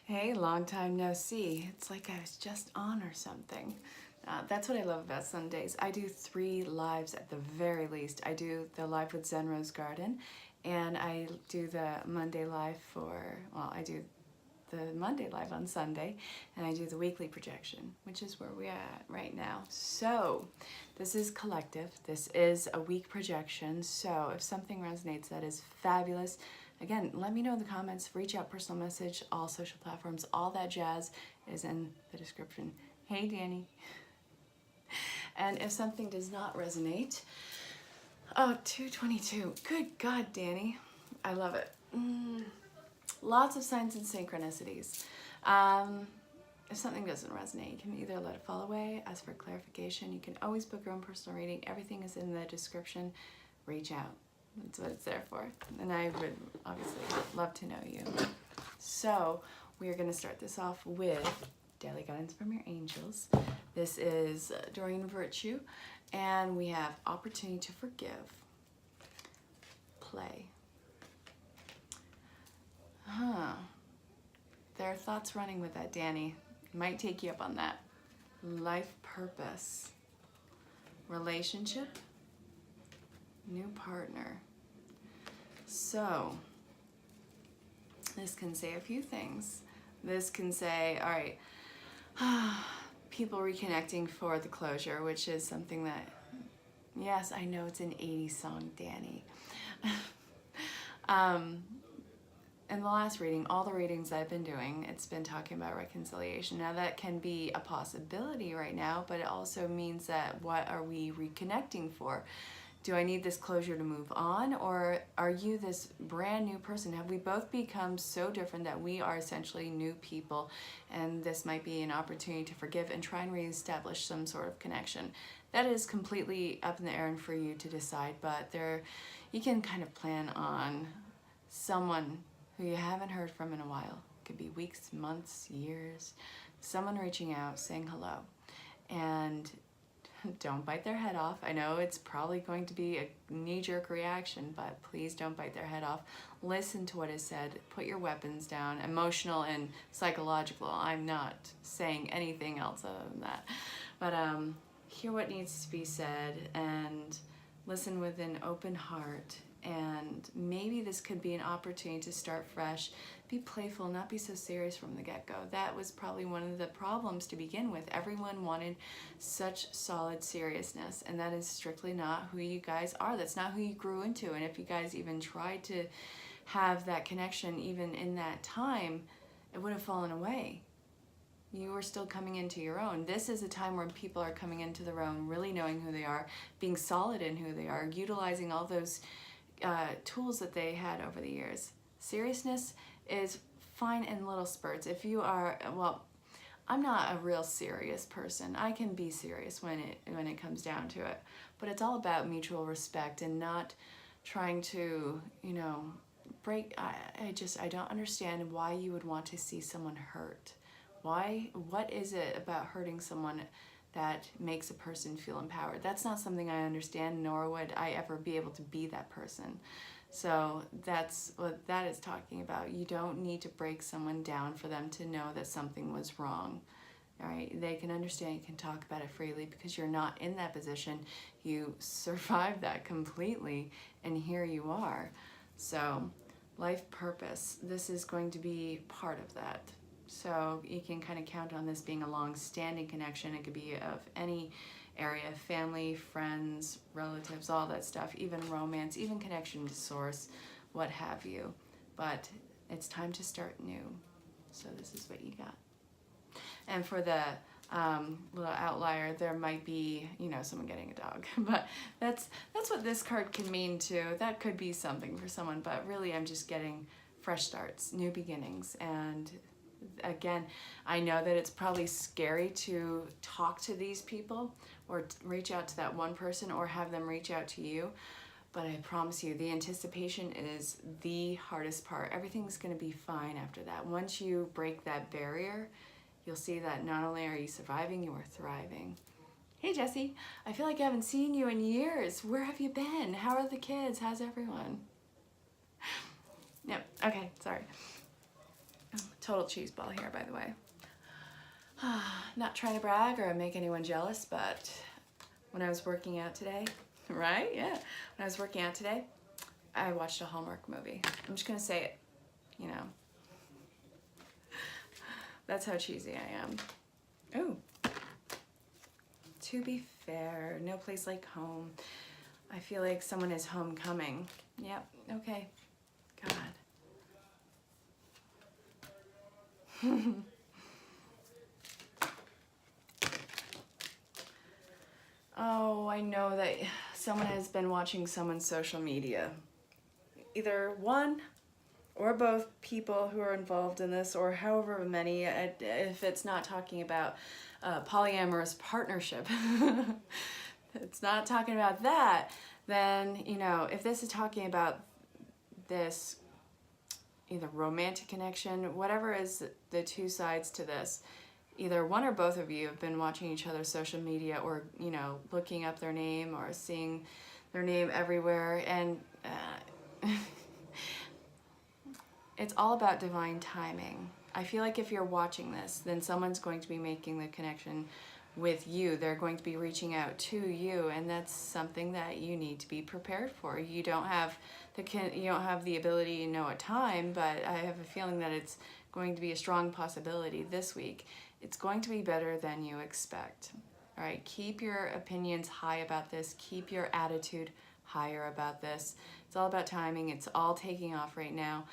Hey, long time no see. It's like I was just on or something. That's what I love about Sundays. I do 3 lives at the very least. I do the live with Zen Rose Garden, and I do the Monday live I do the Monday live on Sunday, and I do the weekly projection, which is where we're at right now. So this is collective. This is a week projection. So if something resonates, that is fabulous. Again, let me know in the comments, reach out, personal message, all social platforms, all that jazz is in the description. Hey, Danny. And if something does not resonate, oh, 222. Good God, Danny. I love it. Lots of signs and synchronicities. If something doesn't resonate, you can either let it fall away, ask for clarification. You can always book your own personal reading. Everything is in the description. Reach out. That's what it's there for. And I would obviously love to know you. So we are going to start this off with Daily Guidance from Your Angels. This is Doreen Virtue, and we have Opportunity to Forgive. Play. There are thoughts running with that, Danny. Might take you up on that. Life purpose. Relationship. New partner. So, this can say a few things. This can say, all right, people reconnecting for the closure, which is something that, yes, I know it's an 80s song, Danny. In the last reading, all the readings I've been doing, it's been talking about reconciliation. Now that can be a possibility right now, but it also means that what are we reconnecting for? Do I need this closure to move on, or are you this brand new person? Have we both become so different that we are essentially new people, and this might be an opportunity to forgive and try and reestablish some sort of connection? That is completely up in the air and for you to decide, but you can kind of plan on someone who you haven't heard from in a while. It could be weeks, months, years. Someone reaching out, saying hello, and don't bite their head off. I know it's probably going to be a knee-jerk reaction, but please don't bite their head off. Listen to what is said. Put your weapons down, emotional and psychological. I'm not saying anything else other than that. But hear what needs to be said and listen with an open heart. And maybe this could be an opportunity to start fresh. Be playful, not be so serious from the get-go. That was probably one of the problems to begin with. Everyone wanted such solid seriousness, and that is strictly not who you guys are. That's not who you grew into. And if you guys even tried to have that connection even in that time, it would have fallen away. You are still coming into your own. This is a time where people are coming into their own, really knowing who they are, being solid in who they are, utilizing all those tools that they had over the years. Seriousness is fine in little spurts. If you are, well, I'm not a real serious person. I can be serious when it comes down to it, but it's all about mutual respect and not trying to, break. I don't understand why you would want to see someone hurt. What is it about hurting someone that makes a person feel empowered? That's not something I understand, nor would I ever be able to be that person. So that's what that is talking about. You don't need to break someone down for them to know that something was wrong. All right, they can understand, you can talk about it freely because you're not in that position. You survived that completely, and here you are. So life purpose, this is going to be part of that. So you can kind of count on this being a long-standing connection. It could be of any area, family, friends, relatives, all that stuff, even romance, even connection to source, what have you. But it's time to start new. So this is what you got. And for the little outlier, there might be, someone getting a dog. But that's what this card can mean too. That could be something for someone, but really I'm just getting fresh starts, new beginnings. And again, I know that it's probably scary to talk to these people or reach out to that one person or have them reach out to you, but I promise you the anticipation is the hardest part. Everything's going to be fine after that. Once you break that barrier, you'll see that not only are you surviving, you are thriving. Hey Jesse, I feel like I haven't seen you in years. Where have you been? How are the kids? How's everyone? Yep, okay, sorry. Total cheese ball here, by the way. Not trying to brag or make anyone jealous, but when I was working out today, right? Yeah. When I was working out today, I watched a Hallmark movie. I'm just gonna say it, you know. That's how cheesy I am. Oh. To be fair, no place like home. I feel like someone is homecoming. Yep, okay. God. Oh, I know that someone has been watching someone's social media. Either one or both people who are involved in this, or however many, if it's not talking about polyamorous partnership, it's not talking about that, then, you know, if this is talking about this either romantic connection, whatever is the two sides to this, either one or both of you have been watching each other's social media, or, you know, looking up their name or seeing their name everywhere, and it's all about divine timing. I feel like if you're watching this, then someone's going to be making the connection with you. They're going to be reaching out to you, and that's something that you need to be prepared for. You don't have the ability to know a time, but I have a feeling that it's going to be a strong possibility this week. It's going to be better than you expect. All right, keep your opinions high about this. Keep your attitude higher about this. It's all about timing. It's all taking off right now.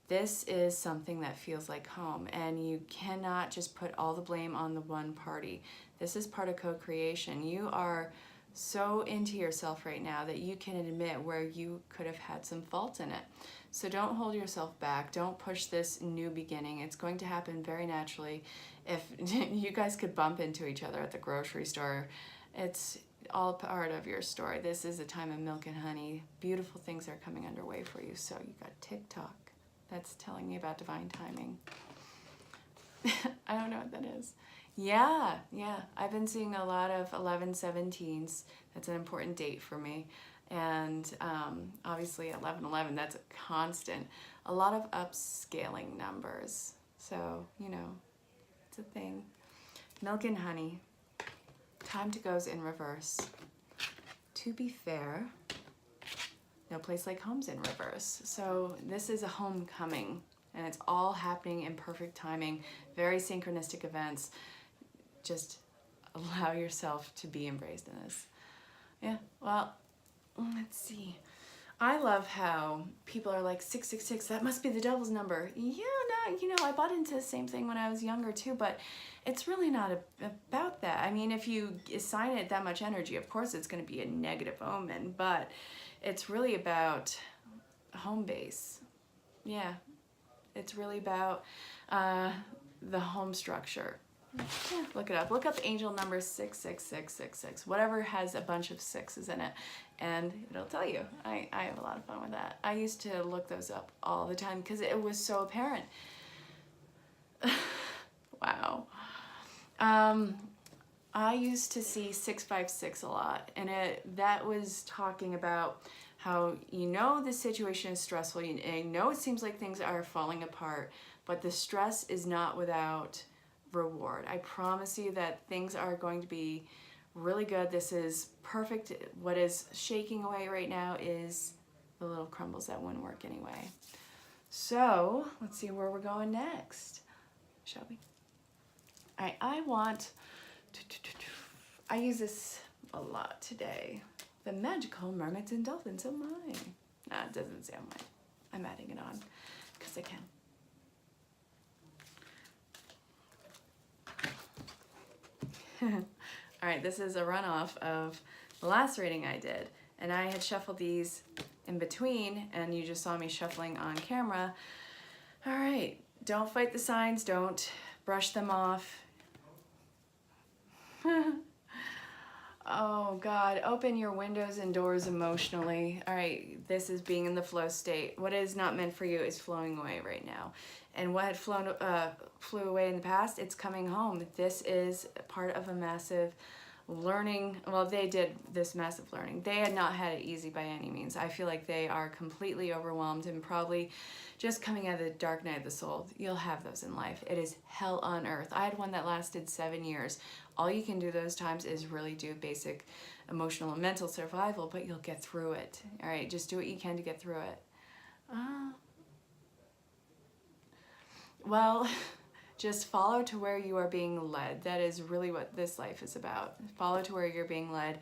This is something that feels like home, and you cannot just put all the blame on the one party. This is part of co-creation. You are so into yourself right now that you can admit where you could have had some fault in it. So don't hold yourself back. Don't push this new beginning. It's going to happen very naturally. If you guys could bump into each other at the grocery store, it's all part of your story. This is a time of milk and honey. Beautiful things are coming underway for you. So you got TikTok. That's telling me about divine timing. I don't know what that is. Yeah. I've been seeing a lot of 11-17s. That's an important date for me. And obviously 11-11, that's a constant. A lot of upscaling numbers. So, you know, it's a thing. Milk and honey. Time to goes in reverse. To be fair, no place like home's in reverse. So this is a homecoming, and it's all happening in perfect timing, very synchronistic events. Just allow yourself to be embraced in this. Yeah, well, let's see. I love how people are like 666, that must be the devil's number. Yeah, no, you know, I bought into the same thing when I was younger too, but it's really not about that. I mean, if you assign it that much energy, of course it's going to be a negative omen, but it's really about home base. Yeah, it's really about the home structure. Yeah, look it up. Look up angel number 66666, whatever has a bunch of sixes in it, and it'll tell you. I have a lot of fun with that. I used to look those up all the time because it was so apparent. Wow. I used to see 656 a lot, and that was talking about how, you know, the situation is stressful, and you know it seems like things are falling apart, but the stress is not without reward. I promise you that things are going to be really good. This is perfect. What is shaking away right now is the little crumbles that wouldn't work anyway. So let's see where we're going next, shall we? All right, I use this a lot today. The magical mermaids and dolphins of mine. Nah, it doesn't sound right. I'm adding it on because I can. All right, this is a runoff of the last reading I did, and I had shuffled these in between, and you just saw me shuffling on camera. All right, don't fight the signs, don't brush them off. Oh God, open your windows and doors emotionally. All right, this is being in the flow state. What is not meant for you is flowing away right now. And what had flew away in the past, it's coming home. This is part of a massive learning, well, they did this massive learning. They had not had it easy by any means. I feel like they are completely overwhelmed and probably just coming out of the dark night of the soul. You'll have those in life. It is hell on earth. I had one that lasted 7 years. All you can do those times is really do basic emotional and mental survival, but you'll get through it. All right, just do what you can to get through it. Well, just follow to where you are being led. That is really what this life is about. Follow to where you're being led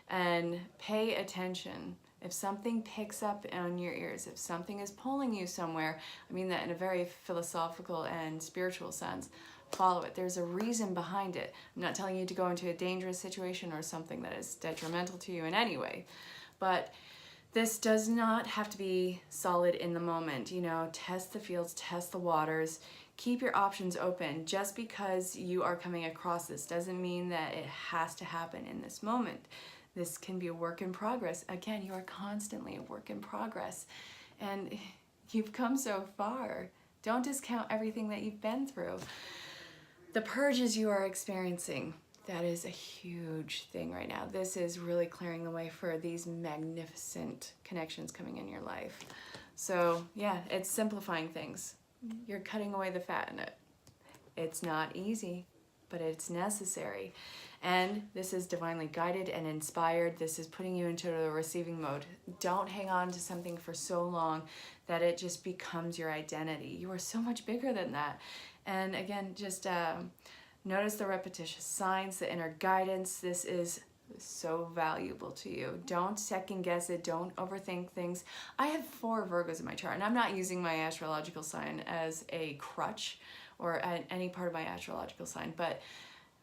and pay attention. If something picks up on your ears, if something is pulling you somewhere, I mean that in a very philosophical and spiritual sense, follow it. There's a reason behind it. I'm not telling you to go into a dangerous situation or something that is detrimental to you in any way, but this does not have to be solid in the moment. You know, test the fields, test the waters, keep your options open. Just because you are coming across this doesn't mean that it has to happen in this moment. This can be a work in progress. Again, you are constantly a work in progress, and you've come so far. Don't discount everything that you've been through. The purges you are experiencing, that is a huge thing right now. This is really clearing the way for these magnificent connections coming in your life. So yeah, it's simplifying things. You're cutting away the fat in it. It's not easy, but it's necessary. And this is divinely guided and inspired. This is putting you into the receiving mode. Don't hang on to something for so long that it just becomes your identity. You are so much bigger than that. And again, just notice the repetitious signs, the inner guidance. This is so valuable to you. Don't second guess it. Don't overthink things. I have 4 Virgos in my chart, and I'm not using my astrological sign as a crutch or any part of my astrological sign, but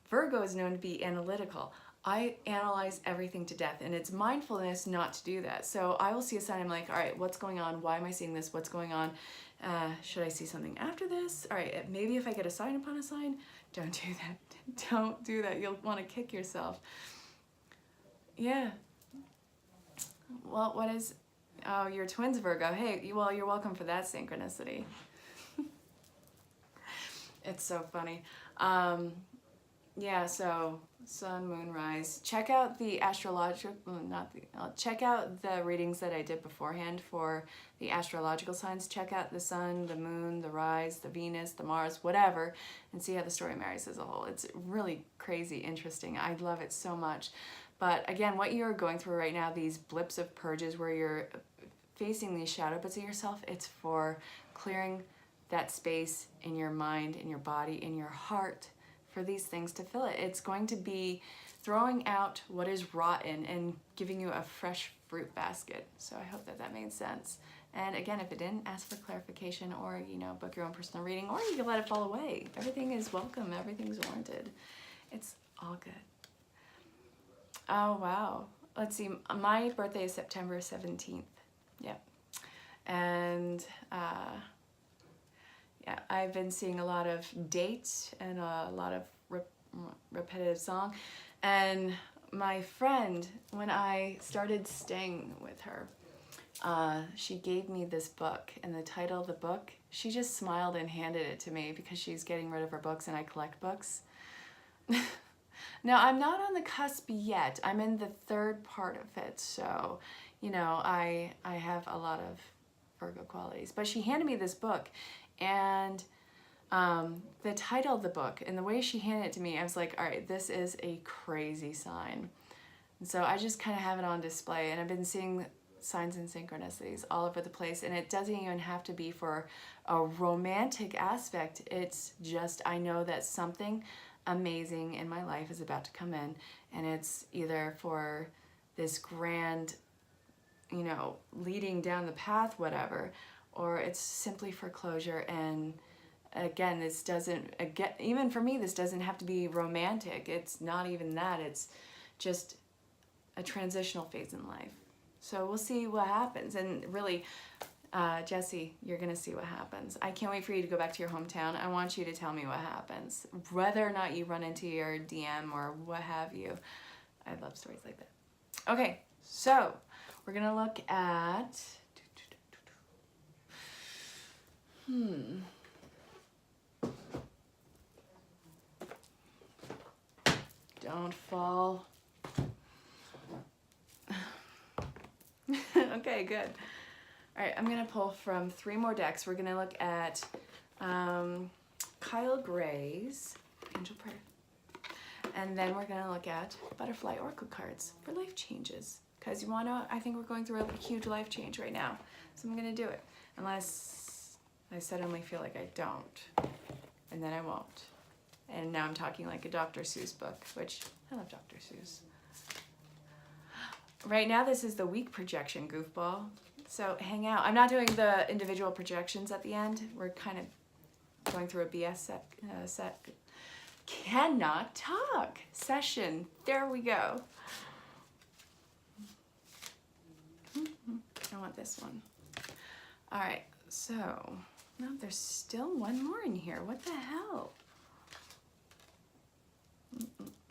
Virgo is known to be analytical. I analyze everything to death, and it's mindfulness not to do that. So I will see a sign, I'm like, all right, what's going on? Why am I seeing this? What's going on? Should I see something after this? All right, maybe if I get a sign upon a sign, don't do that. Don't do that. You'll want to kick yourself. Yeah. Well, what is, oh, your twins Virgo. Hey, well, you're welcome for that synchronicity. It's so funny. Yeah, so sun, moon, rise. Check out the astrological, check out the readings that I did beforehand for the astrological signs. Check out the sun, the moon, the rise, the Venus, the Mars, whatever, and see how the story marries as a whole. It's really crazy interesting. I love it so much. But again, what you're going through right now, these blips of purges where you're facing these shadow bits of yourself, it's for clearing that space in your mind, in your body, in your heart, for these things to fill it. It's going to be throwing out what is rotten and giving you a fresh fruit basket. So I hope that that made sense. And again, if it didn't, ask for clarification, or, you know, book your own personal reading, or you can let it fall away. Everything is welcome. Everything's warranted. It's all good. Oh, wow. Let's see. My birthday is September 17th. Yep. And yeah, I've been seeing a lot of dates and a lot of repetitive song. And my friend, when I started staying with her, she gave me this book, and the title of the book, she just smiled and handed it to me because she's getting rid of her books, and I collect books. Now, I'm not on the cusp yet. I'm in the 3rd part of it, so, you know, I have a lot of Virgo qualities. But she handed me this book, and the title of the book and the way she handed it to me, I was like, all right, this is a crazy sign. And so I just kind of have it on display, and I've been seeing signs and synchronicities all over the place, and it doesn't even have to be for a romantic aspect. It's just, I know that something amazing in my life is about to come in, and it's either for this grand, you know, leading down the path, whatever, or it's simply for closure. And again, this doesn't, again, even for me, this doesn't have to be romantic. It's not even that. It's just a transitional phase in life. So we'll see what happens. And really, Jesse, you're going to see what happens. I can't wait for you to go back to your hometown. I want you to tell me what happens, whether or not you run into your DM or what have you. I love stories like that. Okay, so we're going to look at... Don't fall Okay, good. All right, I'm gonna pull from 3 more decks. We're gonna look at Kyle Gray's Angel Prayer. And then we're gonna look at Butterfly Oracle cards for life changes. Because you wanna, I think we're going through a huge life change right now. So I'm gonna do it. Unless I suddenly feel like I don't. And then I won't. And now I'm talking like a Dr. Seuss book, which I love Dr. Seuss. Right now this is the week projection, goofball. So hang out. I'm not doing the individual projections at the end. We're kind of going through a BS set. Cannot talk session. There we go. I want this one. All right, so no, there's still one more in here. What the hell?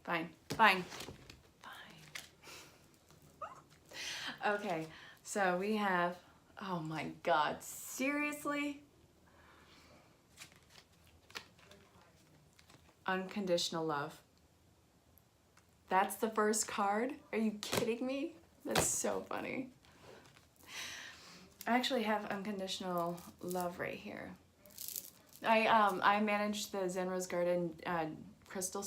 Fine, fine, fine. Okay, so we have, oh my God, seriously? Unconditional love. That's the first card? Are you kidding me? That's so funny. I actually have unconditional love right here. I manage the Zen Rose Garden crystal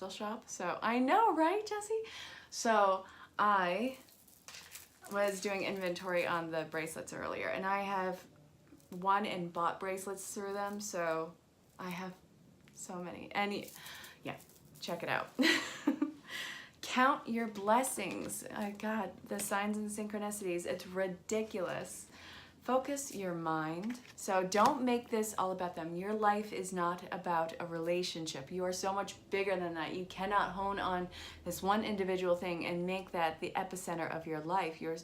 shop. So I know, right, Jessie? So I was doing inventory on the bracelets earlier, and I have won and bought bracelets through them. So I have so many. And yeah, check it out. Count your blessings. God, the signs and synchronicities, it's ridiculous. Focus your mind. So don't make this all about them. Your life is not about a relationship. You are so much bigger than that. You cannot hone on this one individual thing and make that the epicenter of your life. You're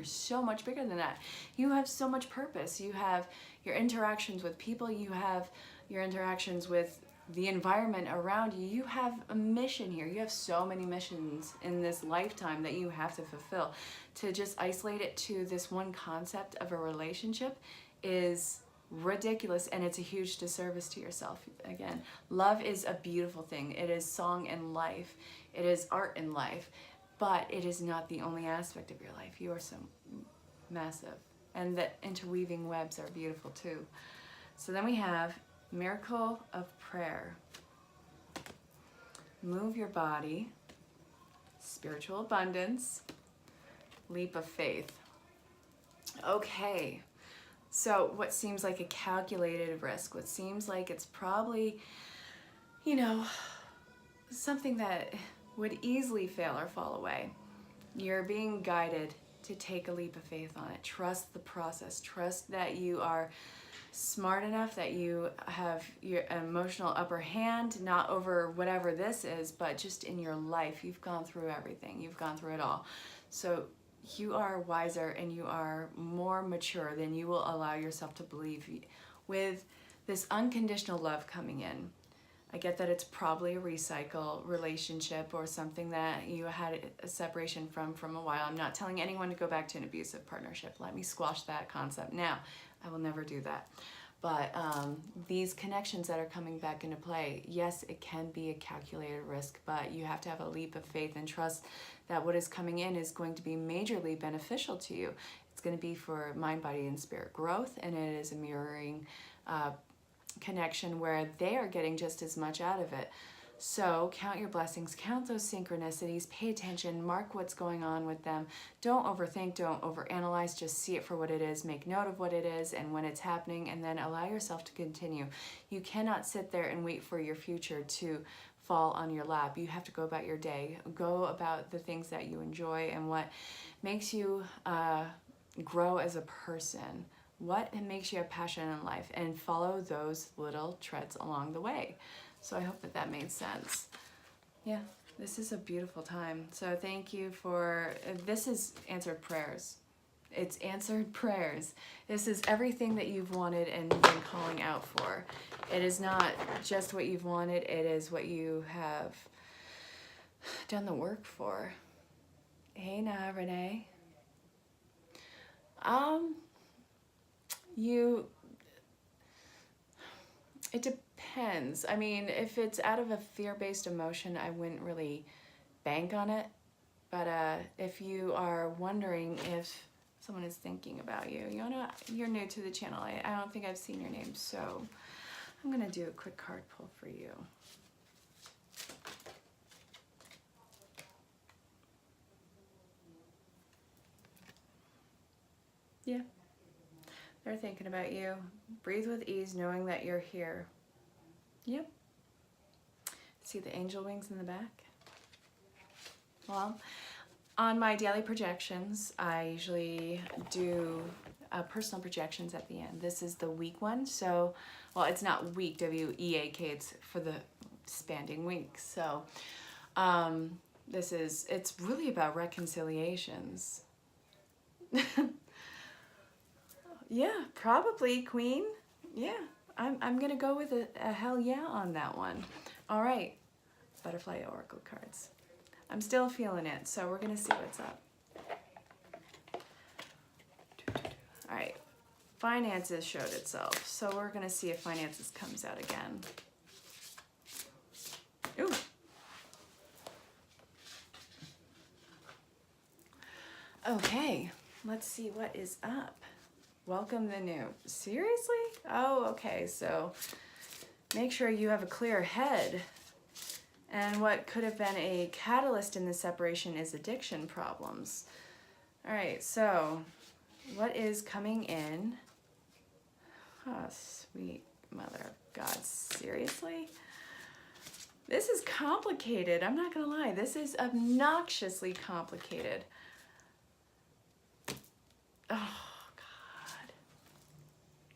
so much bigger than that. You have so much purpose. You have your interactions with people. You have your interactions with the environment around you. You have a mission here. You have so many missions in this lifetime that you have to fulfill. To just isolate it to this one concept of a relationship is ridiculous, and it's a huge disservice to yourself. Again, love is a beautiful thing. It is song and life. It is art in life, but it is not the only aspect of your life. You are so massive, and the interweaving webs are beautiful too. So then we have Miracle of Prayer. Move your body. Spiritual abundance. Leap of faith. Okay, so what seems like a calculated risk, what seems like it's probably, you know, something that would easily fail or fall away. You're being guided to take a leap of faith on it. Trust the process. Trust that you are smart enough, that you have your emotional upper hand, not over whatever this is, but just in your life. You've gone through everything. You've gone through it all. So you are wiser and you are more mature than you will allow yourself to believe. With this unconditional love coming in, I get that it's probably a recycle relationship or something that you had a separation from a while. I'm not telling anyone to go back to an abusive partnership. Let me squash that concept now. I will never do that. But these connections that are coming back into play, yes, it can be a calculated risk, but you have to have a leap of faith and trust that what is coming in is going to be majorly beneficial to you. It's going to be for mind, body, and spirit growth, and it is a mirroring connection where they are getting just as much out of it. So count your blessings, count those synchronicities, pay attention, mark what's going on with them. Don't overthink, don't overanalyze, just see it for what it is, make note of what it is and when it's happening, and then allow yourself to continue. You cannot sit there and wait for your future to fall on your lap. You have to go about your day, go about the things that you enjoy and what makes you grow as a person, what makes you have passion in life, and follow those little treads along the way. So I hope that that made sense. Yeah, this is a beautiful time. So thank you for, this is answered prayers. It's answered prayers. This is everything that you've wanted and been calling out for. It is not just what you've wanted, it is what you have done the work for. Hey now, Renee. It depends. I mean, if it's out of a fear-based emotion, I wouldn't really bank on it. But if you are wondering if Someone is thinking about you. You're new to the channel. I don't think I've seen your name, so I'm gonna do a quick card pull for you. Yeah, they're thinking about you. Breathe with ease, knowing that you're here. Yep. See the angel wings in the back? Well, on my daily projections, I usually do personal projections at the end. This is the week one, so, well, it's not week, W-E-A-K, it's for the expanding week. So it's really about reconciliations. Yeah, probably, Queen. Yeah, I'm gonna go with a hell yeah on that one. All right, Butterfly Oracle cards. I'm still feeling it, so we're gonna see what's up. All right, finances showed itself, so we're gonna see if finances comes out again. Ooh. Okay, let's see what is up. Welcome the new. Seriously? Oh, okay, so make sure you have a clear head. And what could have been a catalyst in the separation is addiction problems. All right, so what is coming in? Oh, sweet mother of God, seriously? This is complicated, I'm not gonna lie. This is obnoxiously complicated. Oh,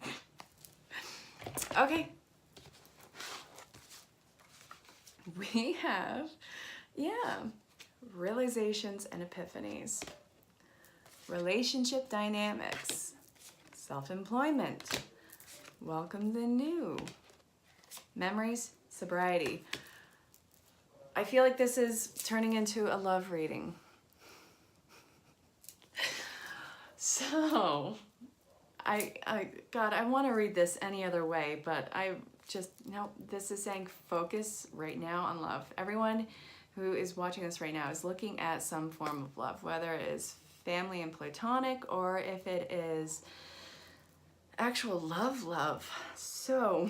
God. Okay. We have, yeah, realizations and epiphanies, relationship dynamics, self-employment, welcome the new, memories, sobriety. I feel like this is turning into a love reading. So, God, I want to read this any other way, but no, this is saying focus right now on love. Everyone who is watching this right now is looking at some form of love, whether it is family and platonic or if it is actual love. So,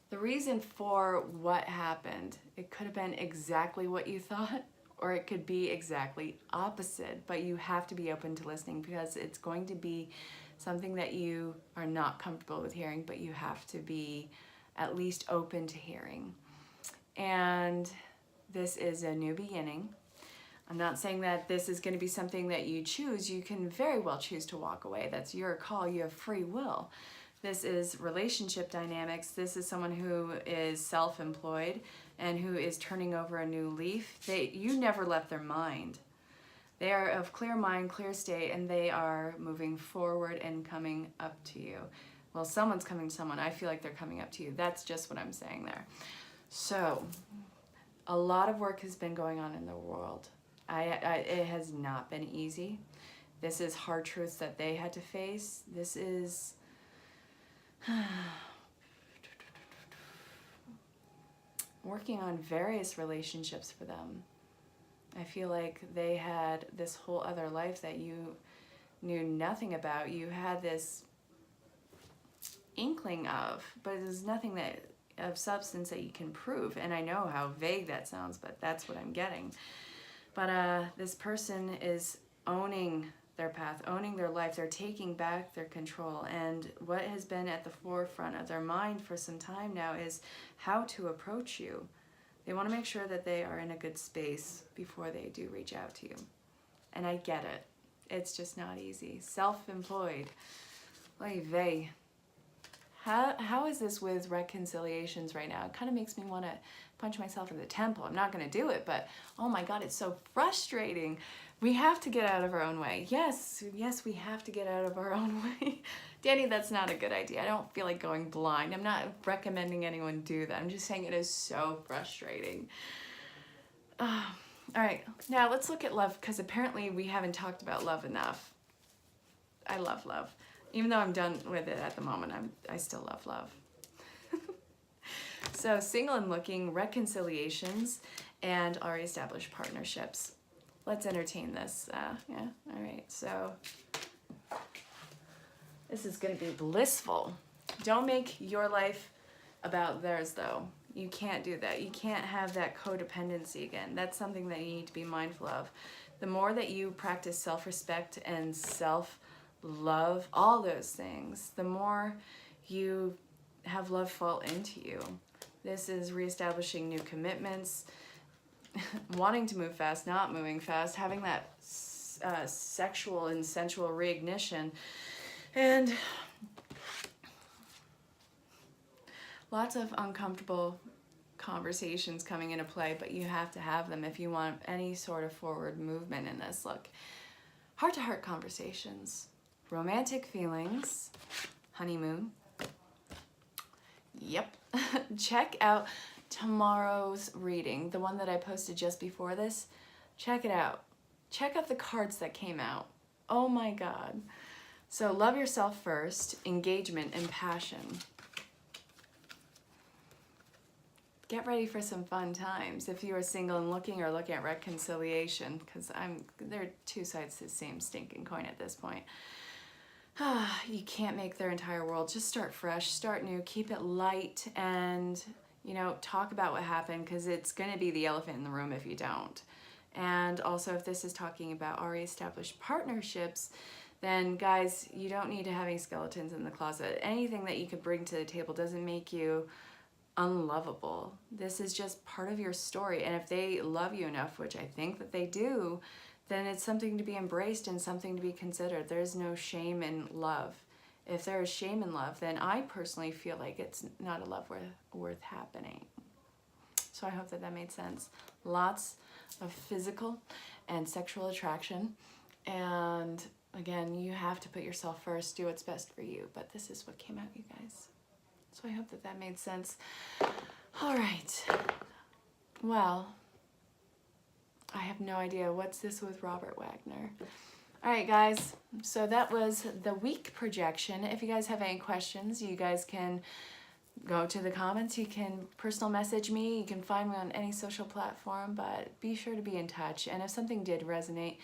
the reason for what happened, it could have been exactly what you thought, or it could be exactly opposite, but you have to be open to listening because it's going to be something that you are not comfortable with hearing, but you have to be at least open to hearing. And this is a new beginning. I'm not saying that this is going to be something that you choose. You can very well choose to walk away. That's your call. You have free will. This is relationship dynamics. This is someone who is self-employed and who is turning over a new leaf. You never left their mind. They are of clear mind, clear state, and they are moving forward and coming up to you. Well, someone's coming to someone. I feel like they're coming up to you. That's just what I'm saying there. So, a lot of work has been going on in the world. It has not been easy. This is hard truths that they had to face. This is... working on various relationships for them. I feel like they had this whole other life that you knew nothing about. You had this inkling of, but there's nothing of substance that you can prove. And I know how vague that sounds, but that's what I'm getting. But this person is owning their path, owning their life. They're taking back their control. And what has been at the forefront of their mind for some time now is how to approach you. They want to make sure that they are in a good space before they do reach out to you. And I get it. It's just not easy. Self-employed. Oy vey. How is this with reconciliations right now? It kind of makes me want to punch myself in the temple. I'm not going to do it, but oh my God, it's so frustrating. We have to get out of our own way. Yes, we have to get out of our own way. Danny, that's not a good idea. I don't feel like going blind. I'm not recommending anyone do that. I'm just saying it is so frustrating. All right, now let's look at love, because apparently we haven't talked about love enough. I love love. Even though I'm done with it at the moment, I still love love. So single and looking, reconciliations, and already established partnerships. Let's entertain this. Yeah, all right, so this is going to be blissful. Don't make your life about theirs, though. You can't do that. You can't have that codependency again. That's something that you need to be mindful of. The more that you practice self-respect and self-love, all those things, the more you have love fall into you. This is reestablishing new commitments, wanting to move fast, not moving fast, having that sexual and sensual reignition, and lots of uncomfortable conversations coming into play, but you have to have them if you want any sort of forward movement in this. Look, heart-to-heart conversations, romantic feelings, honeymoon. Yep. Check out tomorrow's reading, the one that I posted just before this. Check it out. Check out the cards that came out. Oh my God. So love yourself first, engagement and passion. Get ready for some fun times if you are single and looking at reconciliation, because they're two sides to the same stinking coin at this point. You can't make their entire world. Just start fresh, start new, keep it light, and talk about what happened, because it's going to be the elephant in the room if you don't. And also, if this is talking about already established partnerships, then guys, you don't need to have any skeletons in the closet. Anything that you could bring to the table doesn't make you unlovable. This is just part of your story, and if they love you enough, which I think that they do, then it's something to be embraced and something to be considered. There's no shame in love. If there is shame in love, then I personally feel like it's not a love worth happening. So I hope that that made sense. Lots of physical and sexual attraction, and again, you have to put yourself first, do what's best for you, but this is what came out, you guys. So I hope that that made sense. All right. Well, I have no idea. What's this with Robert Wagner? All right, guys. So that was the week projection. If you guys have any questions, you guys can go to the comments. You can personal message me. You can find me on any social platform, but be sure to be in touch. And if something did resonate,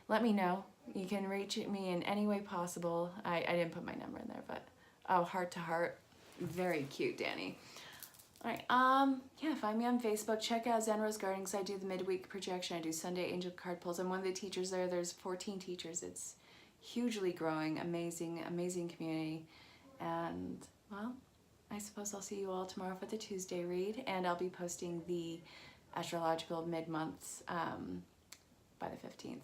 let me know. You can reach me in any way possible. I didn't put my number in there, but heart to heart. Very cute, Danny. All right, yeah, find me on Facebook. Check out Zen Rose Gardens. I do the midweek projection. I do Sunday angel card pulls. I'm one of the teachers there. There's 14 teachers. It's hugely growing, amazing, amazing community. And, well, I suppose I'll see you all tomorrow for the Tuesday read, and I'll be posting the astrological mid-months by the 15th.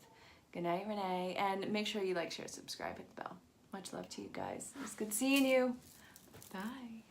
Good night, Renee, and make sure you like, share, subscribe, hit the bell. Much love to you guys. It was good seeing you. Bye.